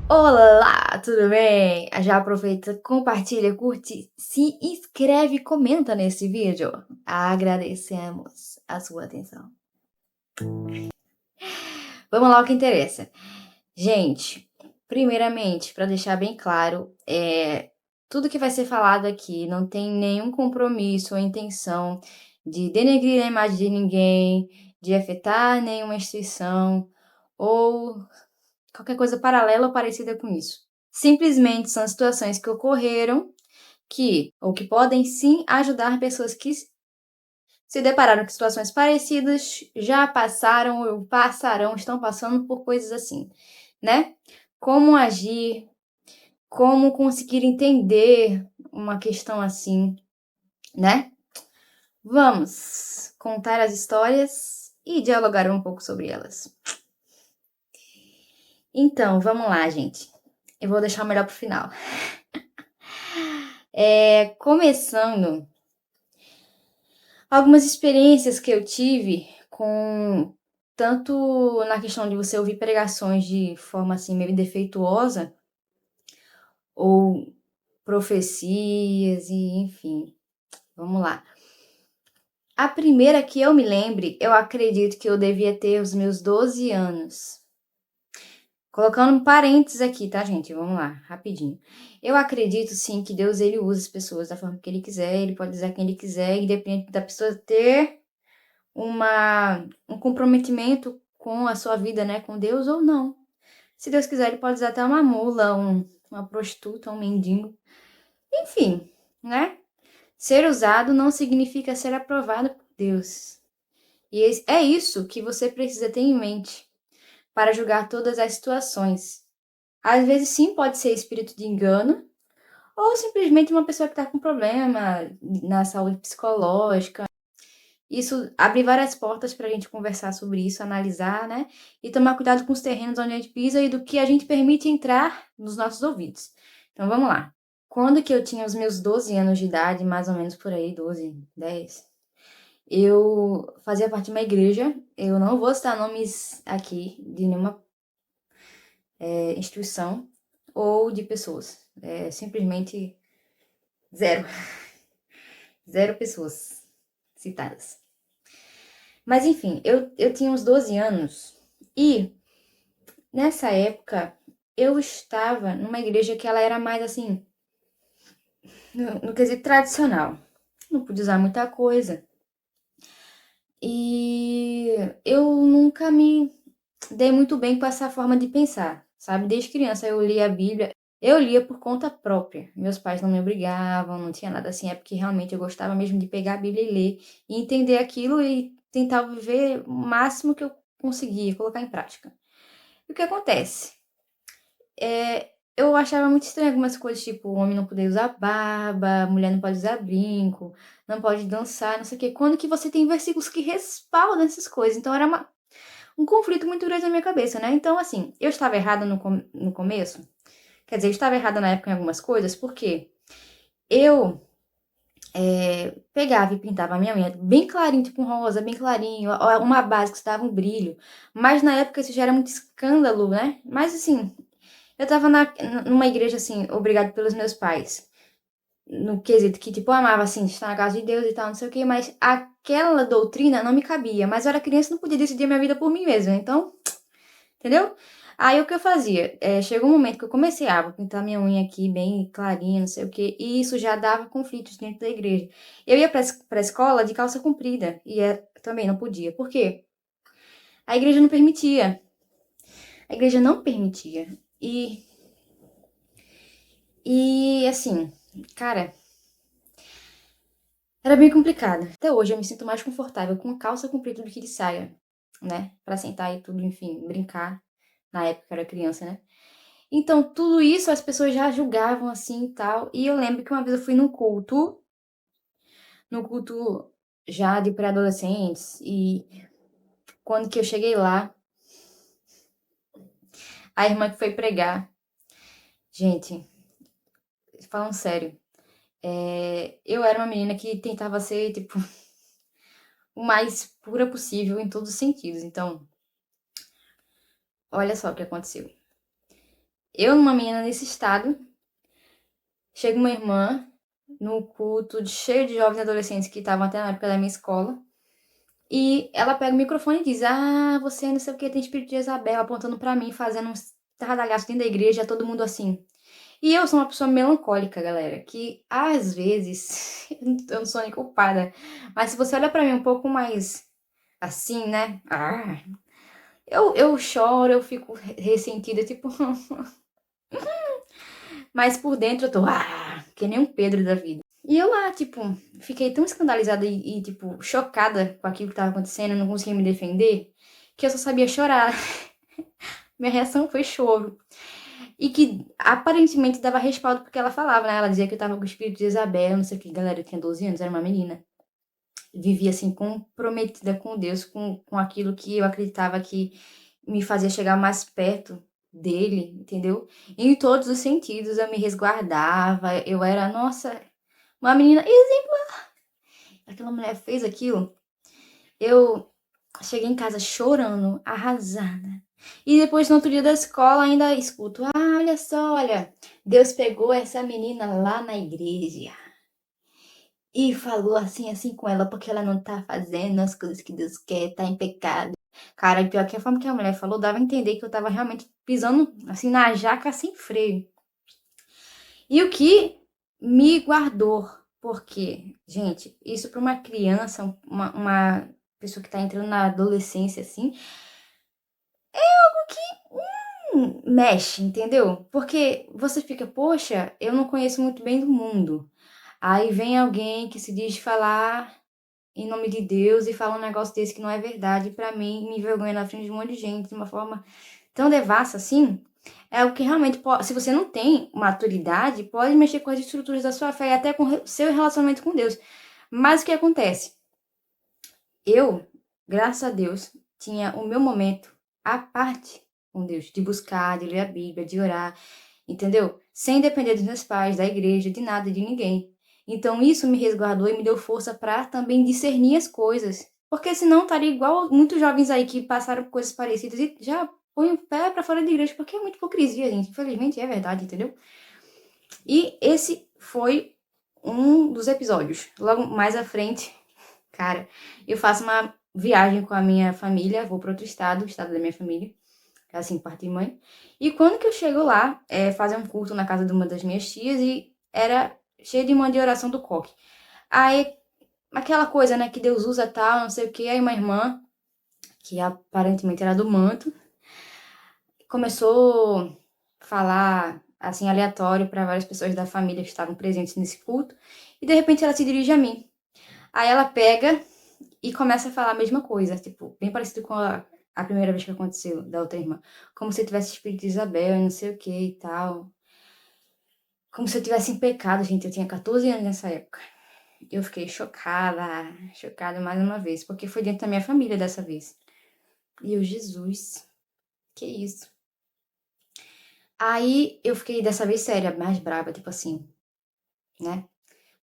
Olá, tudo bem? Já aproveita, compartilha, curte, se inscreve e comenta nesse vídeo. Agradecemos a sua atenção. Vamos lá ao que interessa. Gente, primeiramente, para deixar bem claro, tudo que vai ser falado aqui não tem nenhum compromisso ou intenção de denegrir a imagem de ninguém, de afetar nenhuma instituição ou qualquer coisa paralela ou parecida com isso. Simplesmente são situações que ocorreram ou que podem sim ajudar pessoas que se depararam com situações parecidas, já passaram ou passarão, estão passando por coisas assim, né? Como agir, como conseguir entender uma questão assim, né? Vamos contar as histórias e dialogar um pouco sobre elas. Então, vamos lá, gente. Eu vou deixar o melhor pro final. Começando algumas experiências que eu tive com tanto na questão de você ouvir pregações de forma assim meio defeituosa ou profecias e enfim, vamos lá. A primeira que eu me lembre, eu acredito que eu devia ter os meus 12 anos. Colocando um parênteses aqui, tá, gente? Vamos lá, rapidinho. Eu acredito sim que Deus ele usa as pessoas da forma que ele quiser, ele pode usar quem ele quiser, independente da pessoa ter um comprometimento com a sua vida, né, com Deus ou não. Se Deus quiser, ele pode usar até uma mula, uma prostituta, um mendigo. Enfim, né? Ser usado não significa ser aprovado por Deus. E é isso que você precisa ter em mente para julgar todas as situações. Às vezes, sim, pode ser espírito de engano, ou simplesmente uma pessoa que está com problema na saúde psicológica. Isso abre várias portas para a gente conversar sobre isso, analisar, né? E tomar cuidado com os terrenos onde a gente pisa e do que a gente permite entrar nos nossos ouvidos. Então vamos lá. Quando que eu tinha os meus 12 anos de idade, mais ou menos por aí, 12, 10, eu fazia parte de uma igreja. Eu não vou citar nomes aqui de nenhuma instituição ou de pessoas. Simplesmente zero. Zero pessoas citadas. Mas enfim, eu tinha uns 12 anos e nessa época eu estava numa igreja que ela era mais assim, no quesito tradicional. Não podia usar muita coisa. E eu nunca me dei muito bem com essa forma de pensar, sabe? Desde criança eu lia a Bíblia, eu lia por conta própria. Meus pais não me obrigavam, não tinha nada assim, é porque realmente eu gostava mesmo de pegar a Bíblia e ler e entender aquilo e tentar viver o máximo que eu conseguia, colocar em prática. E o que acontece? Eu achava muito estranho algumas coisas, tipo, o homem não poder usar barba, a mulher não pode usar brinco, não pode dançar, não sei o quê. Quando que você tem versículos que respaldam essas coisas? Então era um conflito muito grande na minha cabeça, né? Então, assim, eu estava errada no começo. Quer dizer, eu estava errada na época em algumas coisas, porque eu pegava e pintava a minha unha bem clarinho, tipo um rosa, bem clarinho, uma base que dava um brilho. Mas na época isso já era muito escândalo, né? Mas assim, eu tava numa igreja, assim, obrigado pelos meus pais. No quesito que, tipo, eu amava, assim, estar na casa de Deus e tal, não sei o quê, mas aquela doutrina não me cabia. Mas eu era criança e não podia decidir a minha vida por mim mesma. Então, entendeu? Aí o que eu fazia? Chegou um momento que eu comecei vou pintar minha unha aqui bem clarinha, não sei o quê, e isso já dava conflitos dentro da igreja. Eu ia pra escola de calça comprida, e também não podia. Por quê? A igreja não permitia. A igreja não permitia. E assim, cara, era bem complicado. Até hoje eu me sinto mais confortável com calça comprida do que de saia, né? Pra sentar e tudo, enfim, brincar. Na época eu era criança, né? Então, tudo isso as pessoas já julgavam assim e tal. E eu lembro que uma vez eu fui num culto já de pré-adolescentes, e quando que eu cheguei lá, a irmã que foi pregar, gente, falando sério, eu era uma menina que tentava ser, tipo, o mais pura possível em todos os sentidos. Então, olha só o que aconteceu. Eu, numa menina nesse estado, chega uma irmã no culto cheio de jovens adolescentes que estavam até na época da minha escola. E ela pega o microfone e diz: Ah, você não sei o que, tem espírito de Isabel, apontando pra mim, fazendo uns tardalhaços dentro da igreja, todo mundo assim. E eu sou uma pessoa melancólica, galera, que às vezes eu não sou nem culpada, mas se você olha pra mim um pouco mais assim, né? Eu choro, eu fico ressentida, tipo, mas por dentro eu tô, que nem um Pedro da vida. E eu lá, tipo, fiquei tão escandalizada tipo, chocada com aquilo que tava acontecendo, eu não conseguia me defender, que eu só sabia chorar. Minha reação foi choro. E que aparentemente dava respaldo porque ela falava, né? Ela dizia que eu tava com o espírito de Isabel, não sei o que. Galera, eu tinha 12 anos, era uma menina. Vivia assim, comprometida com Deus, com aquilo que eu acreditava que me fazia chegar mais perto dele, entendeu? Em todos os sentidos, eu me resguardava, eu era, nossa, uma menina exemplar. Aquela mulher fez aquilo. Eu cheguei em casa chorando, arrasada. E depois, no outro dia da escola, ainda escuto: Ah, olha só, olha, Deus pegou essa menina lá na igreja e falou assim, assim com ela, porque ela não tá fazendo as coisas que Deus quer, tá em pecado. Cara, e pior que a forma que a mulher falou, dava a entender que eu tava realmente pisando, assim, na jaca sem freio. E o que me guardou, porque, gente, isso pra uma criança, uma pessoa que tá entrando na adolescência, assim, mexe, entendeu? Porque você fica, poxa, eu não conheço muito bem do mundo. Aí vem alguém que se diz falar em nome de Deus e fala um negócio desse que não é verdade, pra mim, me envergonha na frente de um monte de gente de uma forma tão devassa assim. É o que realmente pode, se você não tem maturidade, pode mexer com as estruturas da sua fé e até com o seu relacionamento com Deus. Mas o que acontece? Eu, graças a Deus, tinha o meu momento à parte com Deus, de buscar, de ler a Bíblia, de orar, entendeu? Sem depender dos meus pais, da igreja, de nada, de ninguém. Então isso me resguardou e me deu força para também discernir as coisas. Porque senão estaria igual muitos jovens aí que passaram por coisas parecidas e já põe o pé para fora da igreja, porque é muito hipocrisia, gente. Infelizmente é verdade, entendeu? E esse foi um dos episódios. Logo mais à frente, cara, eu faço uma viagem com a minha família, vou para outro estado, o estado da minha família, assim, parte de mãe. E quando que eu chego lá, fazer um culto na casa de uma das minhas tias e era cheio de uma de oração do coque. Aí, aquela coisa, né, que Deus usa tal, não sei o que, aí uma irmã, que aparentemente era do manto, começou a falar, assim, aleatório para várias pessoas da família que estavam presentes nesse culto, e de repente ela se dirige a mim. Aí ela pega e começa a falar a mesma coisa, tipo, bem parecido com a primeira vez que aconteceu, da outra irmã. Como se eu tivesse espírito de Isabel e não sei o que e tal. Como se eu tivesse em pecado, gente. Eu tinha 14 anos nessa época. Eu fiquei chocada mais uma vez, porque foi dentro da minha família dessa vez. E eu, Jesus, que isso? Aí eu fiquei dessa vez séria, mais braba, tipo assim, né?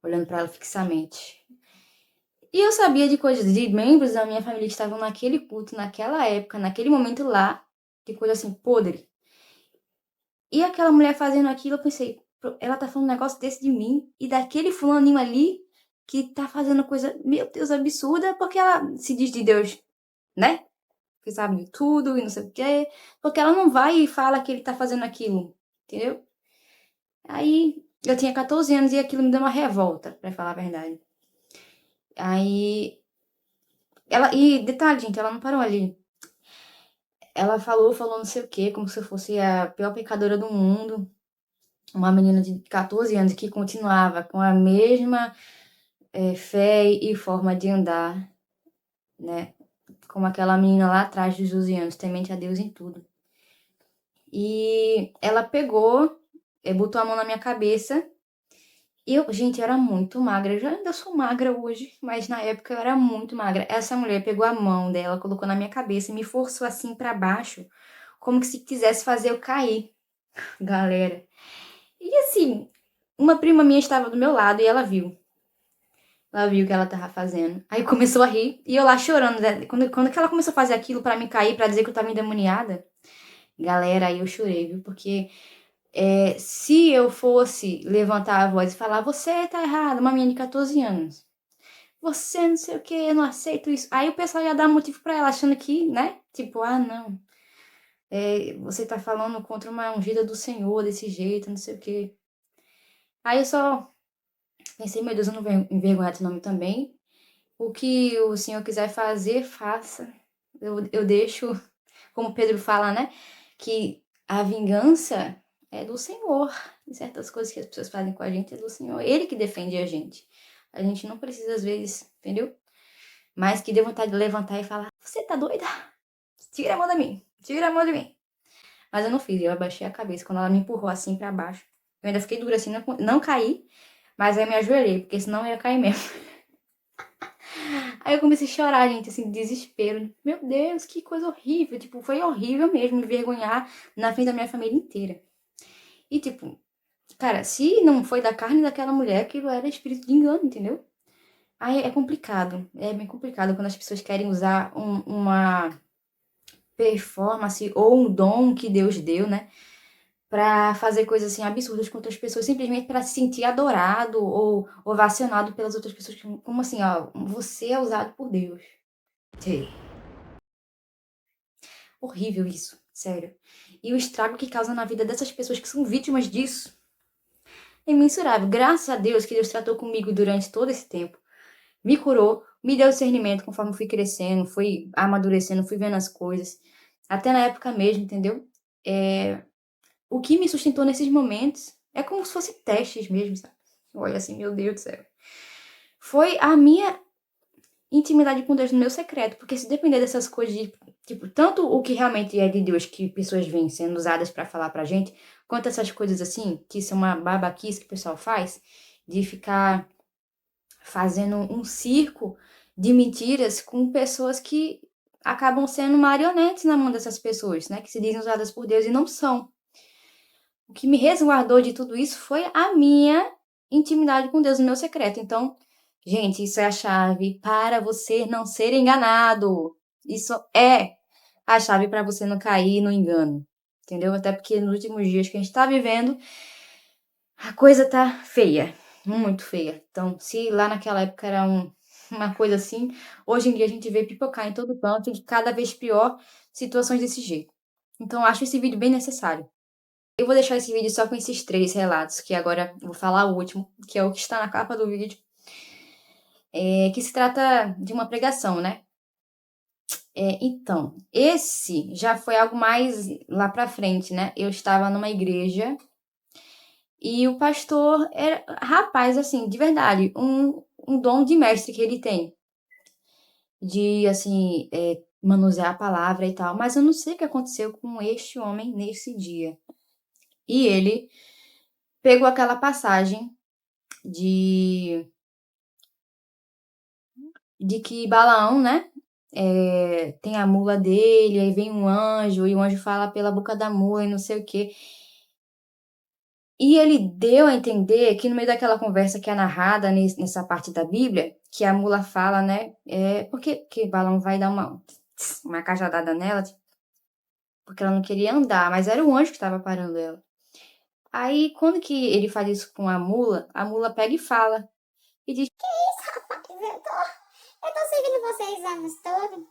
Olhando pra ela fixamente. E eu sabia de coisas de membros da minha família que estavam naquele culto, naquela época, naquele momento lá, de coisa assim, podre. E aquela mulher fazendo aquilo, eu pensei, ela tá falando um negócio desse de mim e daquele fulaninho ali que tá fazendo coisa, meu Deus, absurda, porque ela se diz de Deus, né? Que sabe de tudo e não sei o quê. Porque ela não vai e fala que ele tá fazendo aquilo, entendeu? Aí eu tinha 14 anos e aquilo me deu uma revolta, pra falar a verdade. Aí ela, e detalhe, gente, ela não parou ali. Ela falou não sei o quê, como se eu fosse a pior pecadora do mundo. Uma menina de 14 anos que continuava com a mesma fé e forma de andar, né? Como aquela menina lá atrás dos 12 anos, temente a Deus em tudo. E ela pegou, botou a mão na minha cabeça. E eu, gente, eu era muito magra. Eu já ainda sou magra hoje, mas na época eu era muito magra. Essa mulher pegou a mão dela, colocou na minha cabeça e me forçou assim pra baixo, como que se quisesse fazer eu cair, galera. E assim, uma prima minha estava do meu lado e ela viu. Ela viu o que ela tava fazendo. Aí começou a rir. E eu lá chorando, né? Quando que ela começou a fazer aquilo pra me cair, pra dizer que eu tava endemoniada. Galera, aí eu chorei, viu? Porque Se eu fosse levantar a voz e falar, você tá errado, uma menina de 14 anos, você não sei o que, eu não aceito isso. Aí o pessoal ia dar motivo pra ela, achando que, né? Tipo, não, você tá falando contra uma ungida do Senhor desse jeito, não sei o que. Aí eu só pensei, meu Deus, eu não vou envergonhar teu nome também. O que o Senhor quiser fazer, faça. Eu deixo, como Pedro fala, né? Que a vingança é do Senhor. E certas coisas que as pessoas fazem com a gente é do Senhor. Ele que defende a gente. A gente não precisa, às vezes, entendeu? Mas que dê vontade de levantar e falar: você tá doida? Tira a mão de mim. Tira a mão de mim. Mas eu não fiz. Eu abaixei a cabeça. Quando ela me empurrou assim pra baixo, eu ainda fiquei dura assim, não caí. Mas aí me ajoelhei, porque senão eu ia cair mesmo. Aí eu comecei a chorar, gente, assim, de desespero. Meu Deus, que coisa horrível. Tipo, foi horrível mesmo me envergonhar na frente da minha família inteira. E, tipo, cara, se não foi da carne daquela mulher, aquilo era espírito de engano, entendeu? Aí é complicado. É bem complicado quando as pessoas querem usar uma performance ou um dom que Deus deu, né? Pra fazer coisas assim absurdas com outras pessoas, simplesmente pra se sentir adorado ou ovacionado pelas outras pessoas. Como assim, ó, você é usado por Deus. Sim. Horrível isso, sério. E o estrago que causa na vida dessas pessoas que são vítimas disso é imensurável. Graças a Deus que Deus tratou comigo durante todo esse tempo. Me curou, me deu discernimento conforme fui crescendo, fui amadurecendo, fui vendo as coisas. Até na época mesmo, entendeu? O que me sustentou nesses momentos é como se fosse testes mesmo, sabe? Olha assim, meu Deus do céu. Foi a minha intimidade com Deus no meu secreto, porque se depender dessas coisas de, tipo, tanto o que realmente é de Deus que pessoas vêm sendo usadas pra falar pra gente, quanto essas coisas assim, que são uma babaquice que o pessoal faz, de ficar fazendo um circo de mentiras com pessoas que acabam sendo marionetes na mão dessas pessoas, né, que se dizem usadas por Deus e não são. O que me resguardou de tudo isso foi a minha intimidade com Deus no meu secreto. Então, gente, isso é a chave para você não ser enganado. Isso é a chave para você não cair no engano. Entendeu? Até porque nos últimos dias que a gente tá vivendo, a coisa tá feia. Muito feia. Então, se lá naquela época era uma coisa assim, hoje em dia a gente vê pipocar em todo canto e cada vez pior situações desse jeito. Então, eu acho esse vídeo bem necessário. Eu vou deixar esse vídeo só com esses 3 relatos, que agora vou falar o último, que é o que está na capa do vídeo, que se trata de uma pregação, né. Então, esse já foi algo mais lá pra frente, né. Eu estava numa igreja e o pastor era rapaz, assim, de verdade, um dom de mestre que ele tem, de, assim, manusear a palavra e tal, mas eu não sei o que aconteceu com este homem nesse dia. E ele pegou aquela passagem de que Balaão, né, tem a mula dele, aí vem um anjo, e o anjo fala pela boca da mula e não sei o quê. E ele deu a entender que no meio daquela conversa que é narrada nessa parte da Bíblia, que a mula fala, né, porque que Balaão vai dar uma cajadada nela, porque ela não queria andar, mas era o anjo que estava parando ela. Aí, quando que ele faz isso com a mula pega e fala, e diz. Eu tô seguindo vocês anos todos.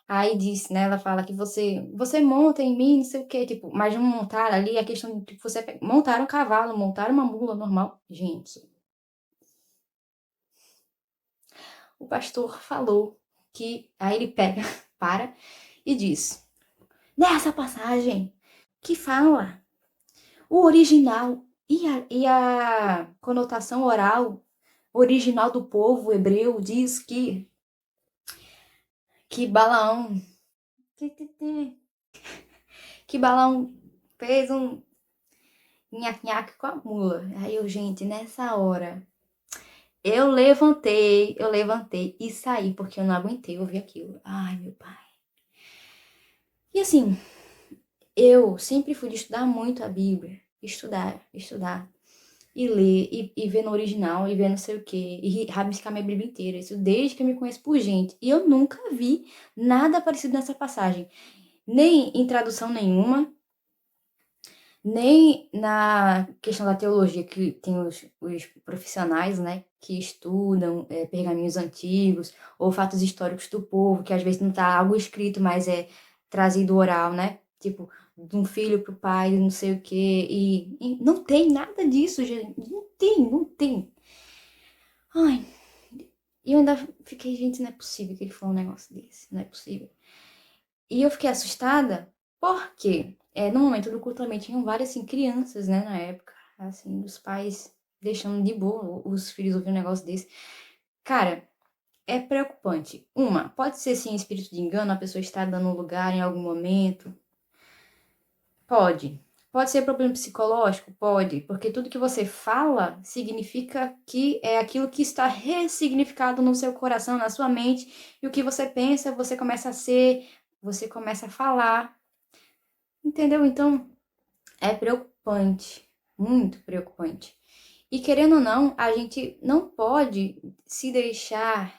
Aí diz, né, ela fala que você monta em mim, não sei o quê, tipo, mas não montar ali, a questão de, tipo, você montar um cavalo, montar uma mula normal. Gente, o pastor falou que, aí ele pega, para e diz, nessa passagem que fala o original e a conotação oral original do povo hebreu diz que Balaão, que Balaão fez um nhaque-nhaque com a mula. Aí eu, gente, nessa hora, eu levantei e saí, porque eu não aguentei ouvir aquilo. Ai, meu pai. E assim, eu sempre fui de estudar muito a Bíblia. Estudar. E ler, e ver no original, e ver não sei o quê. E rabiscar minha Bíblia inteira. Isso desde que eu me conheço por gente. E eu nunca vi nada parecido nessa passagem. Nem em tradução nenhuma, nem na questão da teologia, que tem os profissionais, né, que estudam pergaminhos antigos ou fatos históricos do povo, que às vezes não está algo escrito, mas é trazido oral, né? Tipo, de um filho pro pai, não sei o quê. E não tem nada disso, gente. Não tem, não tem. Ai, e eu ainda fiquei, gente, não é possível que ele falou um negócio desse. Não é possível. E eu fiquei assustada porque no momento do culto também tinham várias assim, crianças, né, na época. Assim, os pais deixando de boa os filhos ouvir um negócio desse. Cara, é preocupante. Pode ser sim espírito de engano, a pessoa está dando lugar em algum momento. Pode. Pode ser problema psicológico? Pode, porque tudo que você fala significa que é aquilo que está ressignificado no seu coração, na sua mente, e o que você pensa, você começa a ser, você começa a falar, entendeu? Então, é preocupante, muito preocupante. E querendo ou não, a gente não pode se deixar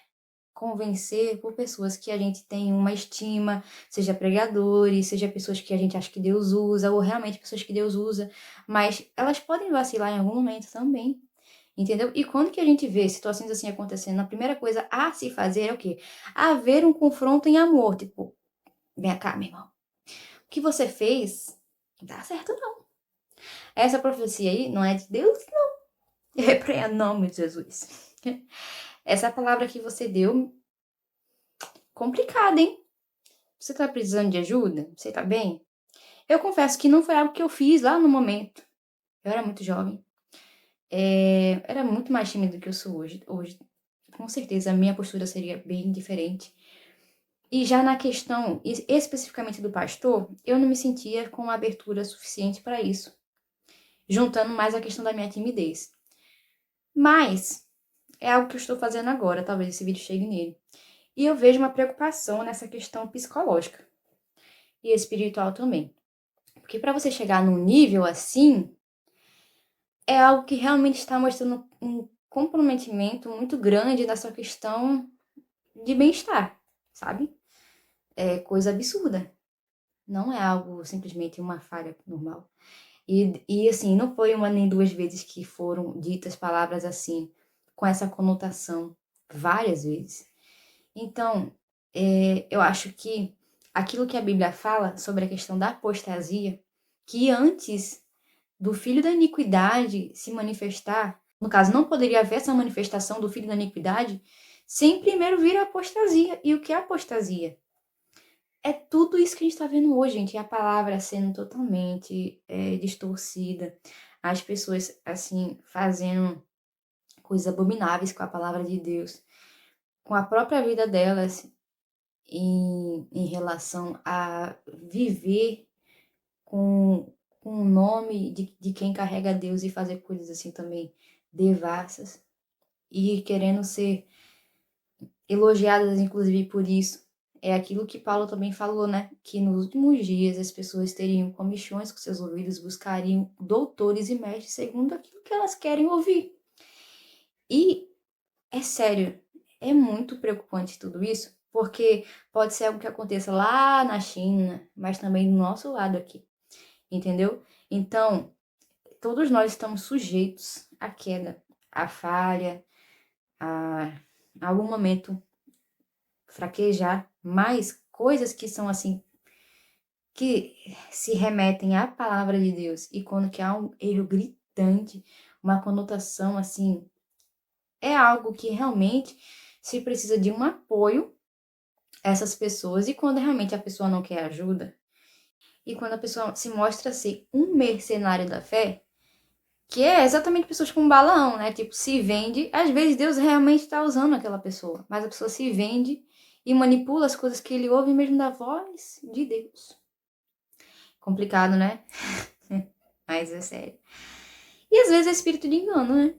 convencer por pessoas que a gente tem uma estima, seja pregadores, seja pessoas que a gente acha que Deus usa, ou realmente pessoas que Deus usa, mas elas podem vacilar em algum momento também, entendeu? E quando que a gente vê situações assim acontecendo, a primeira coisa a se fazer é o quê? Haver um confronto em amor, tipo, vem cá, meu irmão, o que você fez não dá certo não. Essa profecia aí não é de Deus, não. É em nome de Jesus. Essa palavra que você deu, complicada, hein? Você tá precisando de ajuda? Você tá bem? Eu confesso que não foi algo que eu fiz lá no momento. Eu era muito jovem. Era muito mais tímida do que eu sou hoje. Hoje, com certeza, a minha postura seria bem diferente. E já na questão especificamente do pastor, eu não me sentia com abertura suficiente para isso. Juntando mais a questão da minha timidez. Mas é algo que eu estou fazendo agora, talvez esse vídeo chegue nele. E eu vejo uma preocupação nessa questão psicológica e espiritual também. Porque para você chegar num nível assim, é algo que realmente está mostrando um comprometimento muito grande na sua questão de bem-estar, sabe? É coisa absurda. Não é algo simplesmente uma falha normal. E assim, não foi uma nem duas vezes que foram ditas palavras assim, com essa conotação, várias vezes. Então, eu acho que aquilo que a Bíblia fala sobre a questão da apostasia, que antes do filho da iniquidade se manifestar, no caso, não poderia haver essa manifestação do filho da iniquidade sem primeiro vir a apostasia. E o que é apostasia? É tudo isso que a gente está vendo hoje, gente. A palavra sendo totalmente distorcida, as pessoas, assim, fazendo coisas abomináveis com a palavra de Deus, com a própria vida delas em relação a viver com o nome de quem carrega Deus e fazer coisas assim também devassas e querendo ser elogiadas, inclusive, por isso. É aquilo que Paulo também falou, né? Que nos últimos dias as pessoas teriam comichões com seus ouvidos, buscariam doutores e mestres segundo aquilo que elas querem ouvir. E é sério, é muito preocupante tudo isso, porque pode ser algo que aconteça lá na China, mas também do nosso lado aqui, entendeu? Então, todos nós estamos sujeitos à queda, à falha, a algum momento fraquejar, mas coisas que são assim, que se remetem à palavra de Deus, e quando que há um erro gritante, uma conotação assim, é algo que realmente se precisa de um apoio a essas pessoas, e quando realmente a pessoa não quer ajuda, e quando a pessoa se mostra ser um mercenário da fé, que é exatamente pessoas com balão, né? Tipo, se vende. Às vezes Deus realmente está usando aquela pessoa, mas a pessoa se vende e manipula as coisas que ele ouve mesmo da voz de Deus. Complicado, né? Mas é sério. E às vezes é espírito de engano, né?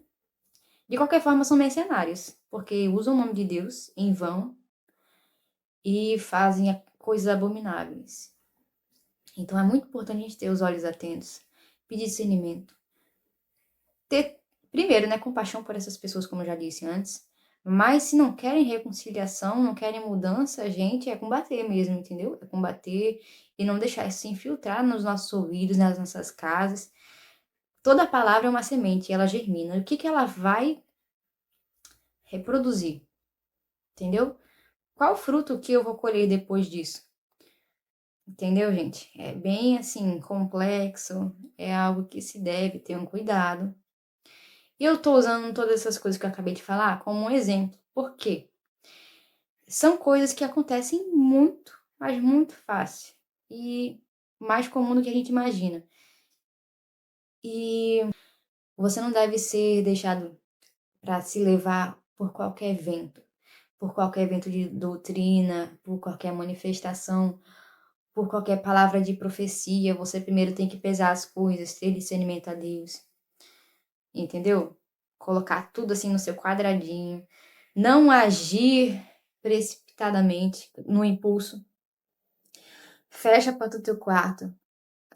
De qualquer forma, são mercenários, porque usam o nome de Deus em vão e fazem coisas abomináveis. Então é muito importante a gente ter os olhos atentos, pedir discernimento, ter, primeiro, né, compaixão por essas pessoas, como eu já disse antes, mas se não querem reconciliação, não querem mudança, gente, é combater mesmo, entendeu? É combater e não deixar isso se infiltrar nos nossos ouvidos, nas nossas casas. Toda palavra é uma semente, ela germina. O que que ela vai reproduzir? Entendeu? Qual fruto que eu vou colher depois disso? Entendeu, gente? É bem assim, complexo, é algo que se deve ter um cuidado. E eu tô usando todas essas coisas que eu acabei de falar como um exemplo. Por quê? São coisas que acontecem muito, mas muito fácil. E mais comum do que a gente imagina. E você não deve ser deixado para se levar por qualquer vento de doutrina, por qualquer manifestação, por qualquer palavra de profecia. Você primeiro tem que pesar as coisas, ter discernimento a Deus, entendeu? Colocar tudo assim no seu quadradinho, não agir precipitadamente, no impulso. Fecha a porta do teu quarto,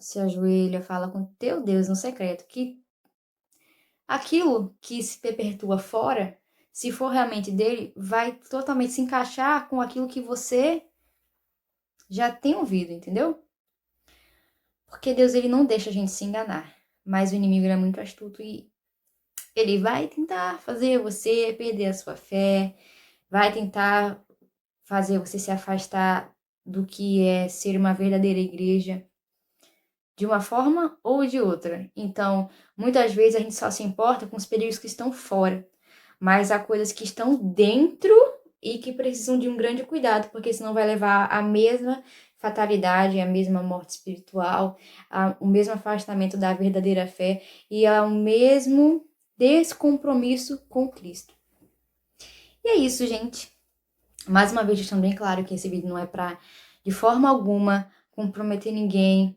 se ajoelha, fala com teu Deus no secreto, que aquilo que se perpetua fora, se for realmente dele, vai totalmente se encaixar com aquilo que você já tem ouvido, entendeu? Porque Deus, ele não deixa a gente se enganar, mas o inimigo é muito astuto e ele vai tentar fazer você perder a sua fé, vai tentar fazer você se afastar do que é ser uma verdadeira igreja, de uma forma ou de outra. Então, muitas vezes a gente só se importa com os perigos que estão fora, mas há coisas que estão dentro e que precisam de um grande cuidado, porque senão vai levar à mesma fatalidade, à mesma morte espiritual, ao mesmo afastamento da verdadeira fé e ao mesmo descompromisso com Cristo. E é isso, gente. Mais uma vez, deixando bem claro que esse vídeo não é para, de forma alguma, comprometer ninguém,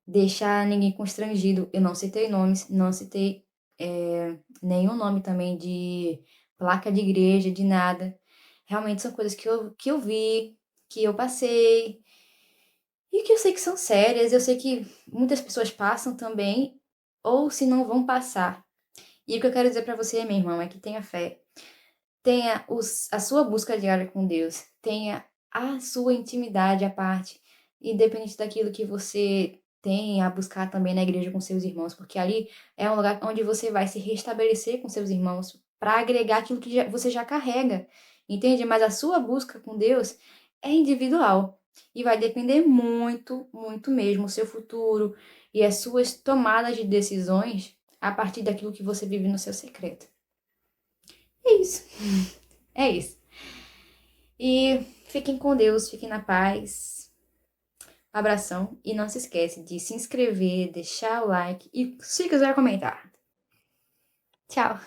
deixar ninguém constrangido. Eu não citei nomes, não citei nenhum nome também de placa de igreja, de nada. Realmente são coisas que eu vi, que eu passei, e que eu sei que são sérias. Eu sei que muitas pessoas passam também, ou se não vão passar. E o que eu quero dizer para você, meu irmão, é que tenha fé. Tenha a sua busca diária com Deus. Tenha a sua intimidade à parte, independente daquilo que você tem a buscar também na igreja com seus irmãos, porque ali é um lugar onde você vai se restabelecer com seus irmãos para agregar aquilo que você já carrega, entende? Mas a sua busca com Deus é individual e vai depender muito, muito mesmo o seu futuro e as suas tomadas de decisões a partir daquilo que você vive no seu secreto. É isso. É isso. E fiquem com Deus, fiquem na paz. Abração. E não se esquece de se inscrever, deixar o like e se quiser comentar. Tchau.